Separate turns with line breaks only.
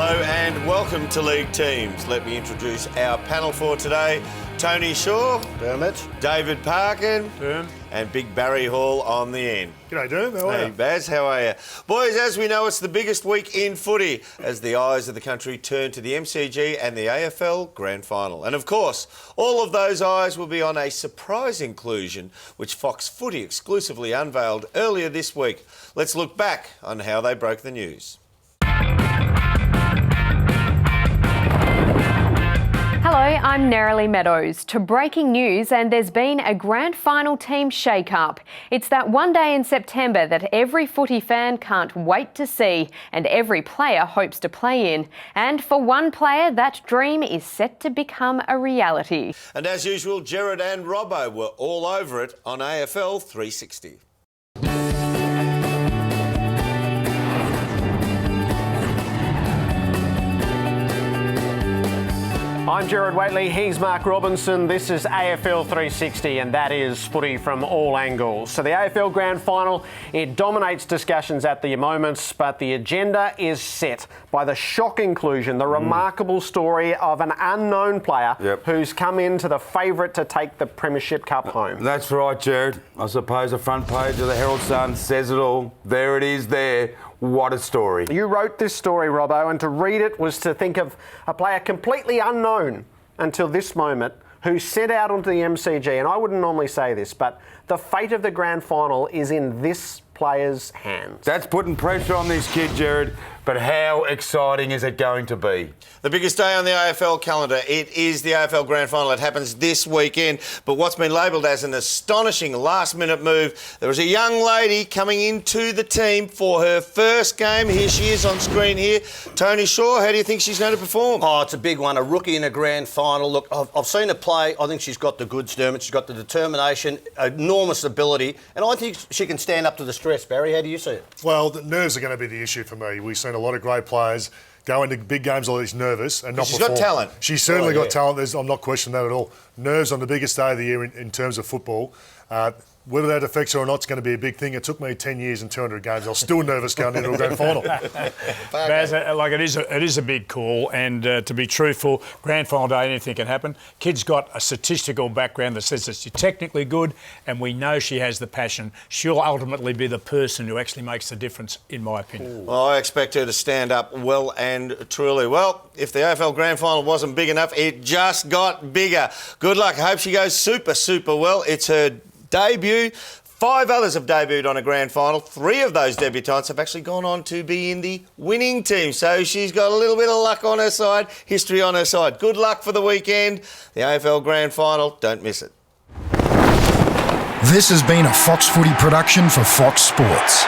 Hello and welcome to League Teams. Let me introduce our panel for today. Tony Shaw,
Dermot,
David Parkin,
Derm,
and Big Barry Hall on the end.
G'day, Derm. How are
Hey
you?
Baz, how are you? Boys, as we know, it's the biggest week in footy as the eyes of the country turn to the MCG and the AFL Grand Final. And of course, all of those eyes will be on a surprise inclusion which Fox Footy exclusively unveiled earlier this week. Let's look back on how they broke the news.
Hello, I'm Nerily Meadows. To breaking news, and there's been a grand final team shake-up. It's that one day in September that every footy fan can't wait to see and every player hopes to play in. And for one player, that dream is set to become a reality.
And as usual, Gerard and Robbo were all over it on AFL 360.
I'm Gerard Waitley, he's Mark Robinson. This is AFL 360 and that is footy from all angles. So the AFL Grand Final, it dominates discussions at the moments, but the agenda is set by the shock inclusion, the remarkable story of an unknown player who's come into the favourite to take the Premiership Cup home.
That's right, Gerard. I suppose the front page of the Herald Sun says it all. There it is there. What a story.
You wrote this story, Robbo, and to read it was to think of a player completely unknown until this moment who set out onto the MCG. And I wouldn't normally say this, but the fate of the grand final is in this player's hands.
That's putting pressure on this kid, Gerard, but how exciting is it going to be?
The biggest day on the AFL calendar, it is the AFL Grand Final. It happens this weekend, but what's been labelled as an astonishing last-minute move, there was a young lady coming into the team for her first game. Here she is on screen here. Tony Shaw, how do you think she's going to perform?
Oh, it's a big one, a rookie in a grand final. Look, I've seen her play. I think she's got the goods, Dermot. She's got the determination, enormous ability, and I think she can stand up to the stress. Barry, how do you see it?
Well, the nerves are going to be the issue for me. We've seen a lot of great players go into big games like this nervous and not
She's
perform.
got talent.
She's certainly got talent. I'm not questioning that at all. Nerves on the biggest day of the year in terms of football. Whether that affects her or not is going to be a big thing. It took me 10 years and 200 games. I was still nervous going into a grand final.
Baz, it is a big call, and to be truthful, grand final day, anything can happen. Kid's got a statistical background that says that she's technically good, and we know she has the passion. She'll ultimately be the person who actually makes the difference, in my opinion.
Well, I expect her to stand up well and truly. Well, if the AFL Grand Final wasn't big enough, it just got bigger. Good luck. I hope she goes super, super well. It's her debut. 5 others have debuted on a grand final. 3 of those debutants have actually gone on to be in the winning team. So she's got a little bit of luck on her side, history on her side. Good luck for the weekend. The AFL Grand Final, don't miss it.
This has been a Fox Footy production for Fox Sports.